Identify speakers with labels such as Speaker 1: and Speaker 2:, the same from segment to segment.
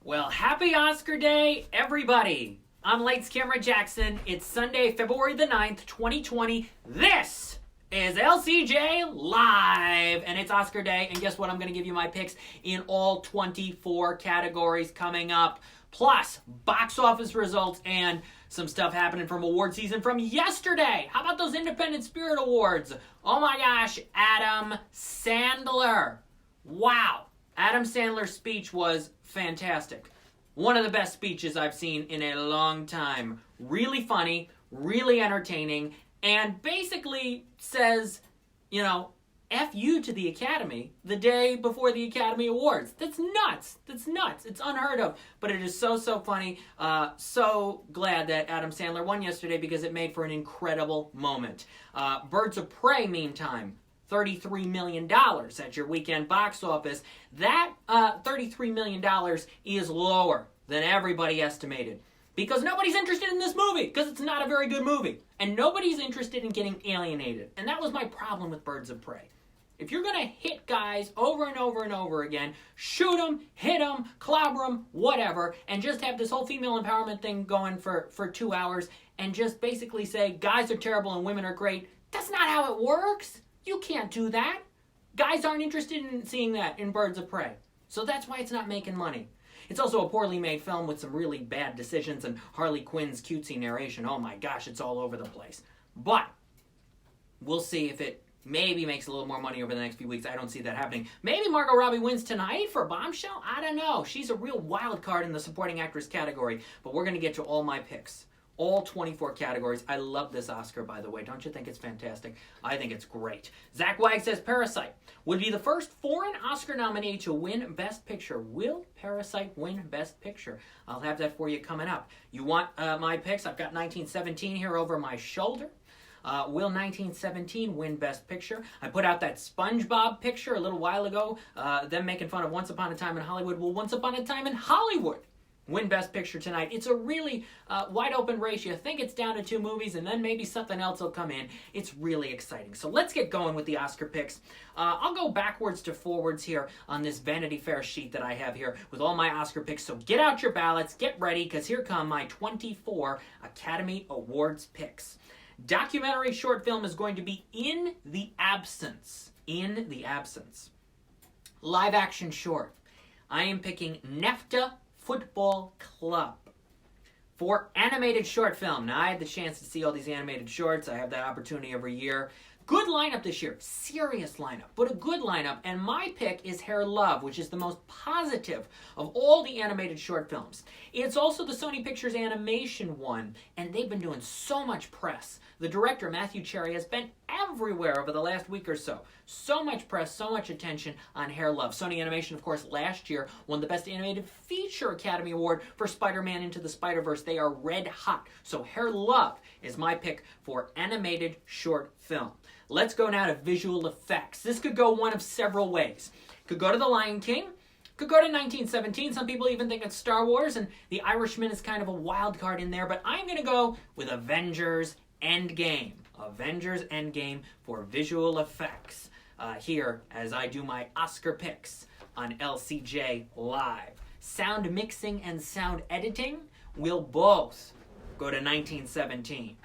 Speaker 1: Well, happy Oscar Day, everybody! I'm Lights Camera Jackson. It's Sunday, February the 9th, 2020. This is LCJ Live, and it's Oscar Day, and guess what? I'm going to give you my picks in all 24 categories coming up, plus box office results and some stuff happening from award season from yesterday. How about those Independent Spirit Awards? Oh my gosh, Adam Sandler. Wow. Adam Sandler's speech was fantastic. One of the best speeches I've seen in a long time. Really funny, really entertaining, and basically says, F you to the Academy the day before the Academy Awards. That's nuts. That's nuts. It's unheard of. But it is so funny. So glad that Adam Sandler won yesterday because it made for an incredible moment. Birds of Prey, meantime. $33 million at your weekend box office. That $33 million is lower than everybody estimated. Because nobody's interested in this movie, because it's not a very good movie. And nobody's interested in getting alienated. And that was my problem with Birds of Prey. If you're going to hit guys over and over and over again, shoot them, hit them, clobber them, whatever, and just have this whole female empowerment thing going for 2 hours, and just basically say guys are terrible and women are great, that's not how it works. You can't do that. Guys aren't interested in seeing that in Birds of Prey. So that's why it's not making money. It's also a poorly made film with some really bad decisions and Harley Quinn's cutesy narration. Oh my gosh, it's all over the place. But we'll see if it maybe makes a little more money over the next few weeks. I don't see that happening. Maybe Margot Robbie wins tonight for Bombshell? I don't know. She's a real wild card in the supporting actress category. But we're going to get to all my picks. All 24 categories. I love this Oscar, by the way. Don't you think it's fantastic? I think it's great. Zach Wag says Parasite would be the first foreign Oscar nominee to win Best Picture. Will Parasite win Best Picture? I'll have that for you coming up. You want my picks? I've got 1917 here over my shoulder. Will 1917 win Best Picture? I put out that SpongeBob picture a little while ago, them making fun of Once Upon a Time in Hollywood. Will Once Upon a Time in Hollywood win Best Picture tonight? It's a really wide open race. You think it's down to 2 movies and then maybe something else will come in. It's really exciting. So let's get going with the Oscar picks. I'll go backwards to forwards here on this Vanity Fair sheet that I have here with all my Oscar picks. So get out your ballots, get ready, because here come my 24 Academy Awards picks. Documentary short film is going to be In the Absence. In the Absence. Live action short. I am picking NEFTA Football Club. For animated short film. Now, I had the chance to see all these animated shorts. I have that opportunity every year. Good lineup this year. Serious lineup, but a good lineup. And my pick is Hair Love, which is the most positive of all the animated short films. It's also the Sony Pictures Animation one, and they've been doing so much press. The director, Matthew Cherry, has been everywhere over the last week or so. So much press, so much attention on Hair Love. Sony Animation, of course, last year won the Best Animated Feature Academy Award for Spider-Man Into the Spider-Verse. They are red hot. So Hair Love is my pick for animated short film. Let's go now to visual effects. This could go one of several ways. Could go to The Lion King. Could go to 1917. Some people even think it's Star Wars, and The Irishman is kind of a wild card in there. But I'm going to go with Avengers Endgame. Avengers Endgame for visual effects. Here, as I do my Oscar picks on LCJ Live. Sound mixing and sound editing will both go to 1917.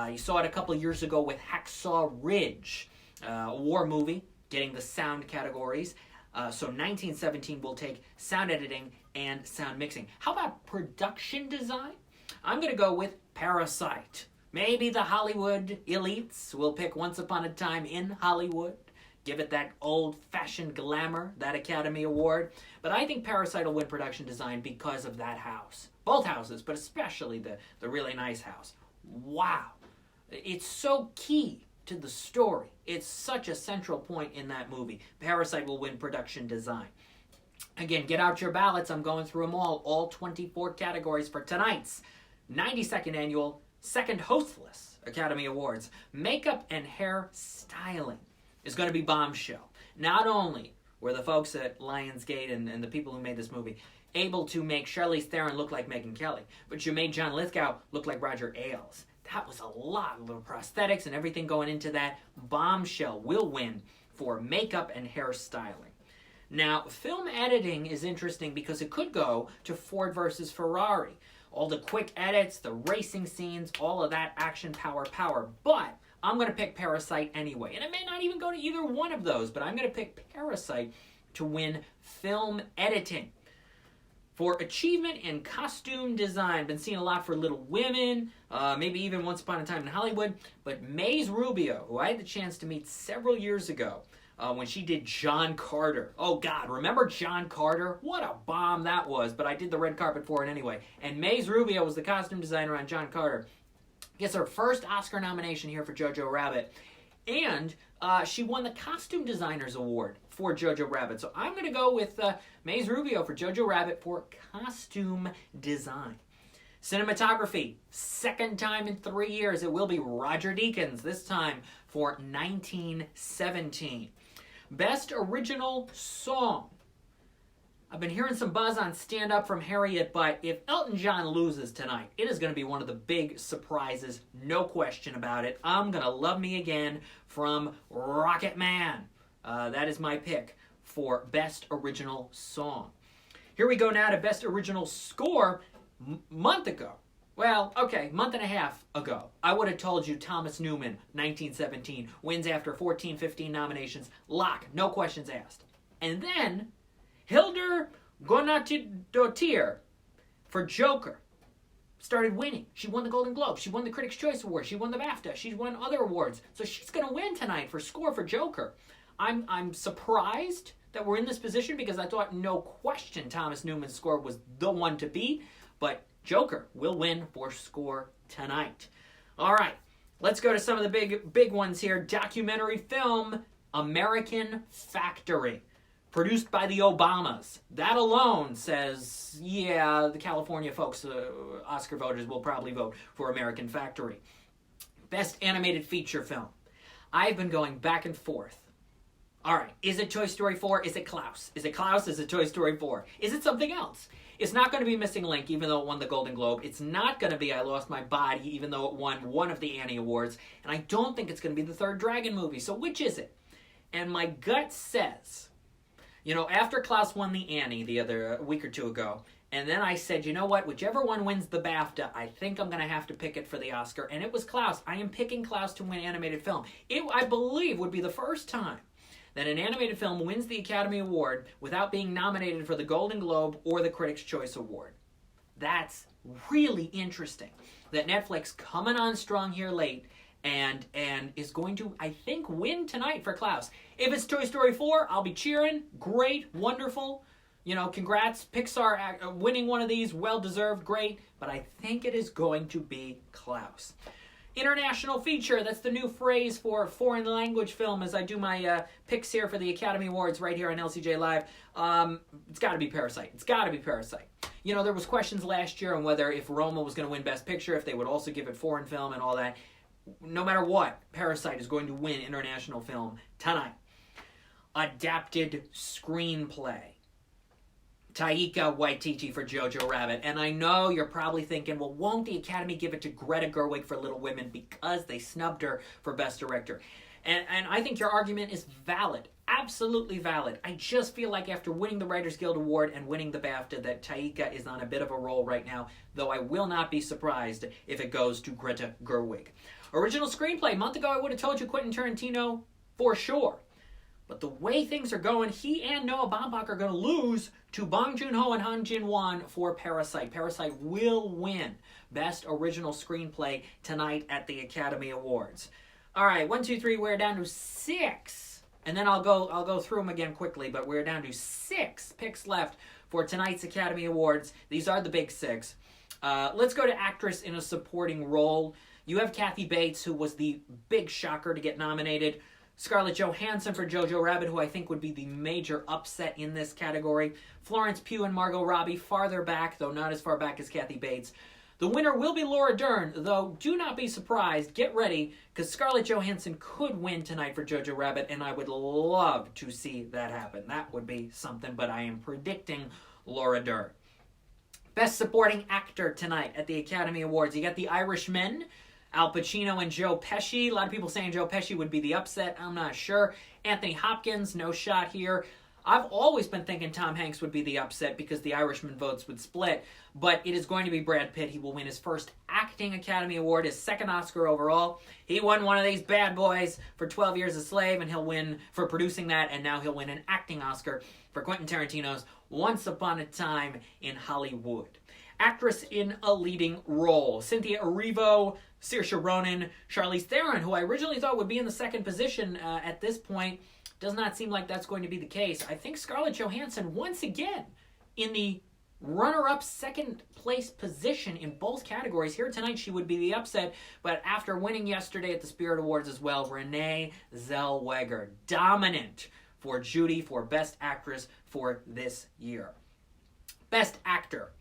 Speaker 1: You saw it a couple years ago with Hacksaw Ridge, a war movie, getting the sound categories. So 1917 will take sound editing and sound mixing. How about production design? I'm going to go with Parasite. Maybe the Hollywood elites will pick Once Upon a Time in Hollywood. Give it that old-fashioned glamour, that Academy Award. But I think Parasite will win production design because of that house. Both houses, but especially the really nice house. Wow. It's so key to the story. It's such a central point in that movie. Parasite will win production design. Again, get out your ballots. I'm going through them all 24 categories for tonight's 92nd annual second hostless Academy Awards. Makeup and hair styling is going to be Bombshell. Not only were the folks at Lionsgate and the people who made this movie able to make Charlize Theron look like Megyn Kelly, but you made John Lithgow look like Roger Ailes. That was a lot of little prosthetics and everything going into that. Bombshell will win for makeup and hair styling. Now, film editing is interesting because it could go to Ford versus Ferrari. All the quick edits, the racing scenes, all of that action, power. But I'm going to pick Parasite anyway. And it may not even go to either one of those, but I'm going to pick Parasite to win film editing. For achievement in costume design, been seeing a lot for Little Women, maybe even Once Upon a Time in Hollywood, but Maze Rubio, who I had the chance to meet several years ago when she did John Carter. Oh God, remember John Carter? What a bomb that was, but I did the red carpet for it anyway. And Maze Rubio was the costume designer on John Carter. Gets her first Oscar nomination here for Jojo Rabbit. And she won the Costume Designers Award for Jojo Rabbit. So I'm going to go with Maze Rubio for Jojo Rabbit for costume design. Cinematography, second time in 3 years, it will be Roger Deakins, this time for 1917. Best Original Song. I've been hearing some buzz on Stand Up from Harriet, but if Elton John loses tonight, it is going to be one of the big surprises, no question about it. I'm going to Love Me Again from Rocket Man. That is my pick for Best Original Song. Here we go now to Best Original Score. Month ago, month and a half ago, I would have told you Thomas Newman, 1917, wins after 14, 15 nominations. Lock, no questions asked. And then Hildur Guðnadóttir for Joker started winning. She won the Golden Globe. She won the Critics' Choice Award. She won the BAFTA. She's won other awards. So she's going to win tonight for score for Joker. I'm surprised that we're in this position because I thought no question Thomas Newman's score was the one to beat. But Joker will win for score tonight. All right, let's go to some of the big ones here. Documentary film, American Factory. Produced by the Obamas. That alone says, yeah, the California folks, Oscar voters, will probably vote for American Factory. Best Animated Feature Film. I've been going back and forth. All right, is it Toy Story 4? Is it Klaus? Is it Klaus? Is it Toy Story 4? Is it something else? It's not going to be Missing Link, even though it won the Golden Globe. It's not going to be I Lost My Body, even though it won one of the Annie Awards. And I don't think it's going to be the third Dragon movie. So which is it? And my gut says, after Klaus won the Annie the other week or two ago, and then I said, you know what, whichever one wins the BAFTA, I think I'm going to have to pick it for the Oscar. And it was Klaus. I am picking Klaus to win animated film. It, I believe, would be the first time that an animated film wins the Academy Award without being nominated for the Golden Globe or the Critics' Choice Award. That's really interesting. That Netflix coming on strong here late and is going to, I think, win tonight for Klaus. If it's Toy Story 4, I'll be cheering. Great, wonderful. Congrats, Pixar winning one of these, well-deserved, great. But I think it is going to be Klaus. International feature, that's the new phrase for foreign language film as I do my picks here for the Academy Awards right here on LCJ Live. It's got to be Parasite. It's got to be Parasite. There was questions last year on whether if Roma was going to win Best Picture, if they would also give it foreign film and all that. No matter what, Parasite is going to win international film tonight. Adapted screenplay. Taika Waititi for Jojo Rabbit. And I know you're probably thinking, well, won't the Academy give it to Greta Gerwig for Little Women because they snubbed her for Best Director? And I think your argument is valid. Absolutely valid. I just feel like after winning the Writers Guild Award and winning the BAFTA that Taika is on a bit of a roll right now, though I will not be surprised if it goes to Greta Gerwig. Original screenplay. A month ago I would have told you Quentin Tarantino for sure. But the way things are going, he and Noah Baumbach are going to lose to Bong Joon-ho and Han Jin-won for Parasite. Parasite will win Best Original Screenplay tonight at the Academy Awards. All right, 1, 2, 3, we're down to 6. And then I'll go through them again quickly, but we're down to 6 picks left for tonight's Academy Awards. These are the big 6. Let's go to Actress in a Supporting Role. You have Kathy Bates, who was the big shocker to get nominated. Scarlett Johansson for Jojo Rabbit, who I think would be the major upset in this category. Florence Pugh and Margot Robbie farther back, though not as far back as Kathy Bates. The winner will be Laura Dern, though do not be surprised. Get ready, because Scarlett Johansson could win tonight for Jojo Rabbit, and I would love to see that happen. That would be something, but I am predicting Laura Dern. Best Supporting Actor tonight at the Academy Awards. You got The Irishman, Al Pacino and Joe Pesci. A lot of people saying Joe Pesci would be the upset. I'm not sure. Anthony Hopkins, no shot here. I've always been thinking Tom Hanks would be the upset because the Irishman votes would split, but it is going to be Brad Pitt. He will win his first Acting Academy Award, his second Oscar overall. He won one of these bad boys for 12 Years a Slave, and he'll win for producing that, and now he'll win an acting Oscar for Quentin Tarantino's Once Upon a Time in Hollywood. Actress in a leading role: Cynthia Erivo, Saoirse Ronan, Charlize Theron, who I originally thought would be in the second position at this point. Does not seem like that's going to be the case. I think Scarlett Johansson, once again, in the runner-up second place position in both categories. Here tonight, she would be the upset, but after winning yesterday at the Spirit Awards as well, Renee Zellweger, dominant for Judy for Best Actress for this year. Best Actor.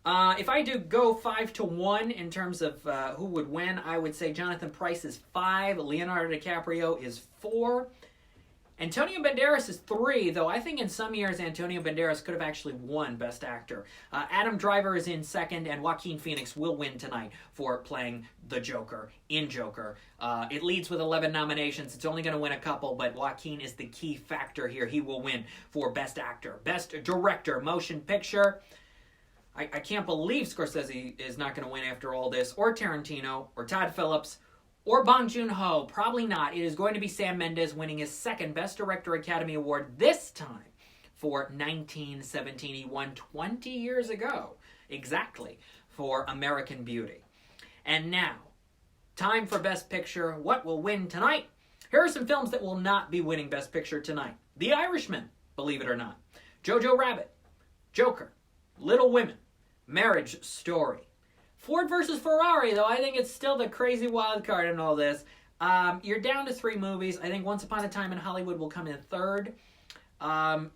Speaker 1: If I do go 5-1 in terms of who would win, I would say Jonathan Pryce is 5, Leonardo DiCaprio is 4, Antonio Banderas is 3, though I think in some years Antonio Banderas could have actually won Best Actor. Adam Driver is in 2nd, and Joaquin Phoenix will win tonight for playing the Joker in Joker. It leads with 11 nominations. It's only going to win a couple, but Joaquin is the key factor here. He will win for Best Actor. Best Director, Motion Picture. I can't believe Scorsese is not going to win after all this, or Tarantino, or Todd Phillips, or Bong Joon-ho. Probably not. It is going to be Sam Mendes winning his second Best Director Academy Award, this time for 1917. He won 20 years ago, exactly, for American Beauty. And now, time for Best Picture. What will win tonight? Here are some films that will not be winning Best Picture tonight. The Irishman, believe it or not. Jojo Rabbit, Joker, Little Women, Marriage Story. Ford versus Ferrari, though, I think it's still the crazy wild card in all this. You're down to 3 movies. I think Once Upon a Time in Hollywood will come in 3rd. I'm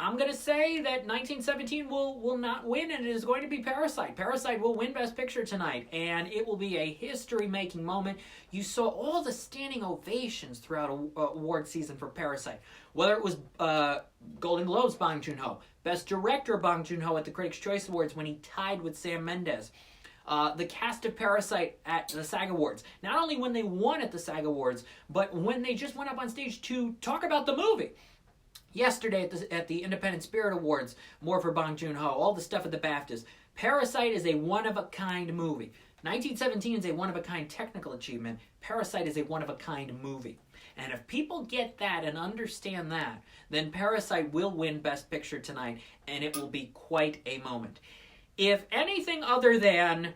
Speaker 1: going to say that 1917 will not win, and it is going to be Parasite. Parasite will win Best Picture tonight, and it will be a history-making moment. You saw all the standing ovations throughout award season for Parasite. Whether it was Golden Globes, Bong Joon-ho, Best Director, Bong Joon-ho at the Critics' Choice Awards when he tied with Sam Mendes. The cast of Parasite at the SAG Awards. Not only when they won at the SAG Awards, but when they just went up on stage to talk about the movie. Yesterday at the Independent Spirit Awards, more for Bong Joon-ho, all the stuff at the BAFTAs. Parasite is a one-of-a-kind movie. 1917 is a one-of-a-kind technical achievement. Parasite is a one-of-a-kind movie. And if people get that and understand that, then Parasite will win Best Picture tonight, and it will be quite a moment. If anything other than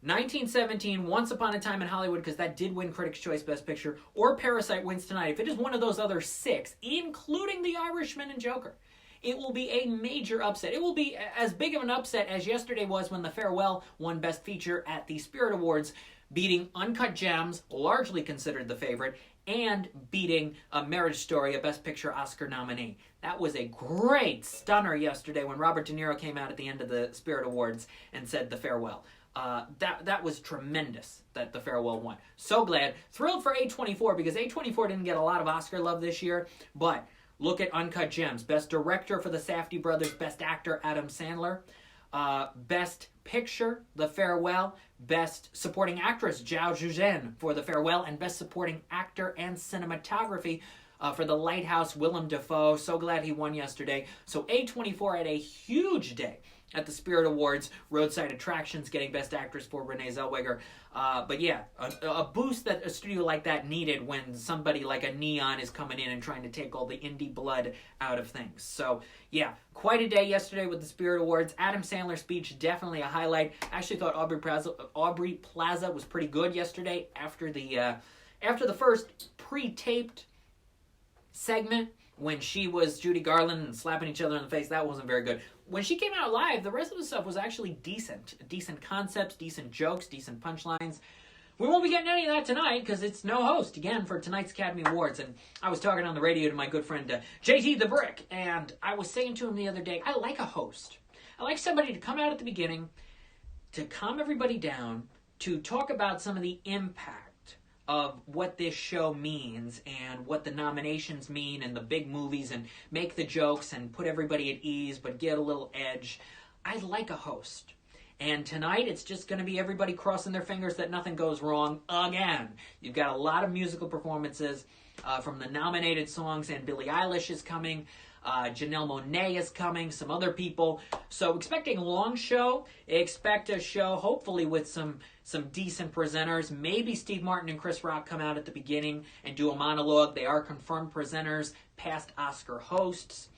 Speaker 1: 1917, Once Upon a Time in Hollywood, because that did win Critics' Choice Best Picture, or Parasite wins tonight, if it is one of those other 6, including The Irishman and Joker, it will be a major upset. It will be as big of an upset as yesterday was when The Farewell won Best Feature at the Spirit Awards, beating Uncut Gems, largely considered the favorite, and beating A Marriage Story, a Best Picture Oscar nominee. That was a great stunner yesterday when Robert De Niro came out at the end of the Spirit Awards and said The Farewell. That was tremendous that The Farewell won. So glad. Thrilled for A24 because A24 didn't get a lot of Oscar love this year, but look at Uncut Gems. Best Director for the Safdie brothers, Best Actor Adam Sandler. Best Picture, The Farewell. Best Supporting Actress, Zhao Zhuzhen for The Farewell. And Best Supporting Actor and Cinematography for The Lighthouse, Willem Dafoe. So glad he won yesterday. So A24 had a huge day at the Spirit Awards. Roadside Attractions getting Best Actress for Renee Zellweger. But yeah, a boost that a studio like that needed when somebody like a Neon is coming in and trying to take all the indie blood out of things. So yeah, quite a day yesterday with the Spirit Awards. Adam Sandler's speech, definitely a highlight. I actually thought Aubrey Plaza was pretty good yesterday after the first pre-taped segment when she was Judy Garland and slapping each other in the face. That wasn't very good. When she came out live, the rest of the stuff was actually decent. Decent concepts, decent jokes, decent punchlines. We won't be getting any of that tonight because it's no host, again, for tonight's Academy Awards. And I was talking on the radio to my good friend JT the Brick, and I was saying to him the other day, I like a host. I like somebody to come out at the beginning, to calm everybody down, to talk about some of the impact of what this show means and what the nominations mean and the big movies, and make the jokes and put everybody at ease but get a little edge. I like a host. And tonight it's just going to be everybody crossing their fingers that nothing goes wrong again. You've got a lot of musical performances from the nominated songs, and Billie Eilish is coming. Janelle Monáe is coming, some other people. So expecting a long show. Expect a show hopefully with some decent presenters. Maybe Steve Martin and Chris Rock come out at the beginning and do a monologue. They are confirmed presenters, past Oscar hosts.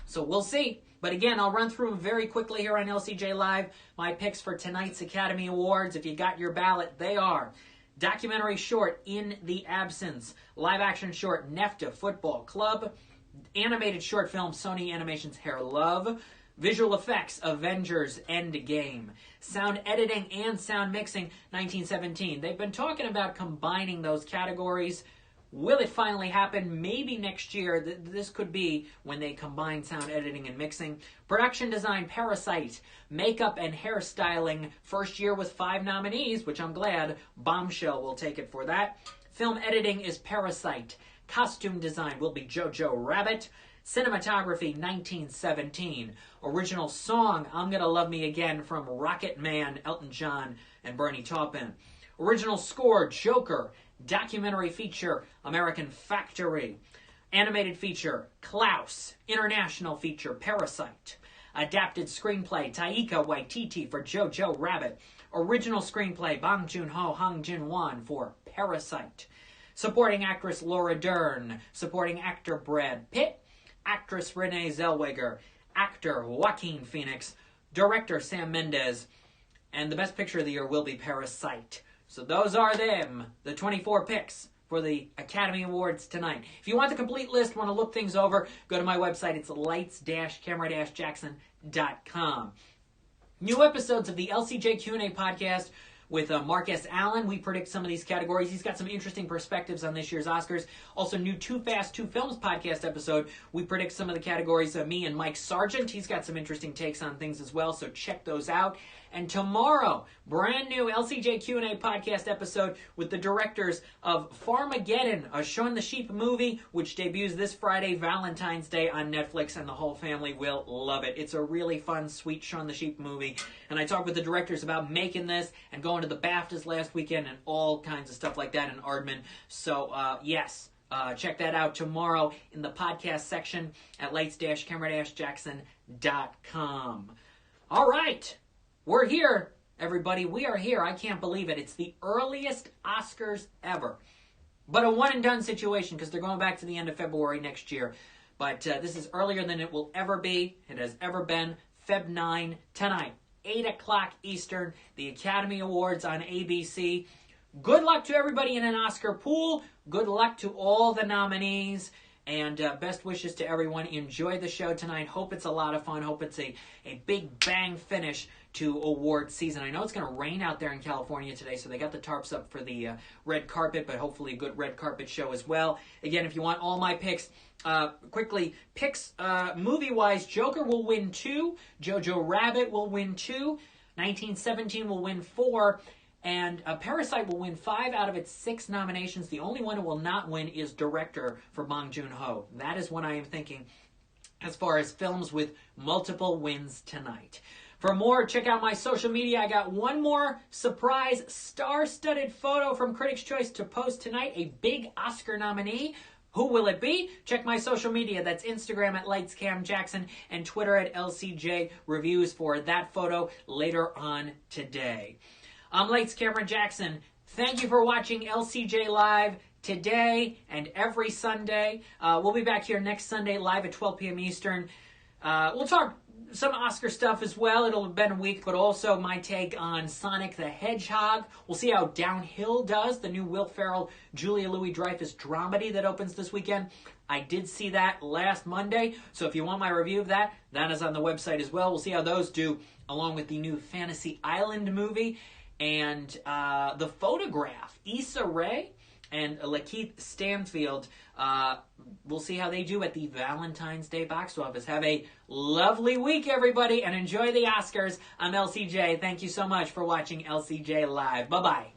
Speaker 1: So we'll see. But again, I'll run through them very quickly here on LCJ Live. My picks for tonight's Academy Awards. If you got your ballot, they are documentary short, In the Absence. Live action short, NEFTA Football Club. Animated short film, Sony Animation's Hair Love. Visual effects, Avengers Endgame. Sound editing and sound mixing, 1917. They've been talking about combining those categories. Will it finally happen? Maybe next year. This could be when they combine sound editing and mixing. Production design, Parasite. Makeup and hairstyling, first year with 5 nominees, which I'm glad. Bombshell will take it for that. Film editing is Parasite. Costume design will be Jojo Rabbit. Cinematography, 1917. Original song, I'm Gonna Love Me Again from Rocket Man, Elton John, and Bernie Taupin. Original score, Joker. Documentary feature, American Factory. Animated feature, Klaus. International feature, Parasite. Adapted screenplay, Taika Waititi for Jojo Rabbit. Original screenplay, Bong Joon-ho, Hong Jin-won for Parasite. Supporting actress, Laura Dern. Supporting actor, Brad Pitt. Actress, Renee Zellweger. Actor, Joaquin Phoenix. Director, Sam Mendes. And the best picture of the year will be Parasite. So those are them, the 24 picks for the Academy Awards tonight. If you want the complete list, want to look things over, go to my website. It's lights-camera-jackson.com. New episodes of the LCJ Q&A podcast with Mark S. Allen. We predict some of these categories. He's got some interesting perspectives on this year's Oscars. Also, new Too Fast, Two Films podcast episode. We predict some of the categories. Me and Mike Sargent. He's got some interesting takes on things as well, so check those out. And tomorrow, brand new LCJ Q&A podcast episode with the directors of Farmageddon, a Shaun the Sheep movie, which debuts this Friday, Valentine's Day on Netflix, and the whole family will love it. It's a really fun, sweet Shaun the Sheep movie. And I talked with the directors about making this and going to the BAFTAs last weekend and all kinds of stuff like that in Aardman. So, yes. Check that out tomorrow in the podcast section at lights-camera-jackson.com. All right. We're here, everybody. We are here. I can't believe it. It's the earliest Oscars ever. But a one-and-done situation because they're going back to the end of February next year. But this is earlier than it will ever be. It has ever been. Feb 9 tonight, 8 o'clock Eastern, the Academy Awards on ABC. Good luck to everybody in an Oscar pool. Good luck to all the nominees. And best wishes to everyone. Enjoy the show tonight. Hope it's a lot of fun. Hope it's a big bang finish to award season. I know it's going to rain out there in California today, so they got the tarps up for the red carpet, but hopefully a good red carpet show as well. Again, if you want all my picks, quickly, picks movie-wise, Joker will win 2. Jojo Rabbit will win 2. 1917 will win 4. And Parasite will win 5 out of its 6 nominations. The only one who will not win is director for Bong Joon-ho. That is what I am thinking as far as films with multiple wins tonight. For more, check out my social media. I got one more surprise star-studded photo from Critics' Choice to post tonight. A big Oscar nominee. Who will it be? Check my social media. That's Instagram at LightsCamJackson and Twitter at LCJ Reviews for that photo later on today. I'm Lights Camera Jackson. Thank you for watching LCJ Live today and every Sunday. We'll be back here next Sunday live at 12 p.m. Eastern. We'll talk some Oscar stuff as well. It'll have been a week, but also my take on Sonic the Hedgehog. We'll see how Downhill does, the new Will Ferrell, Julia Louis-Dreyfus dramedy that opens this weekend. I did see that last Monday, so if you want my review of that, that is on the website as well. We'll see how those do, along with the new Fantasy Island movie. And The Photograph, Issa Rae and Lakeith Stanfield. We'll see how they do at the Valentine's Day box office. Have a lovely week, everybody, and enjoy the Oscars. I'm LCJ. Thank you so much for watching LCJ Live. Bye-bye.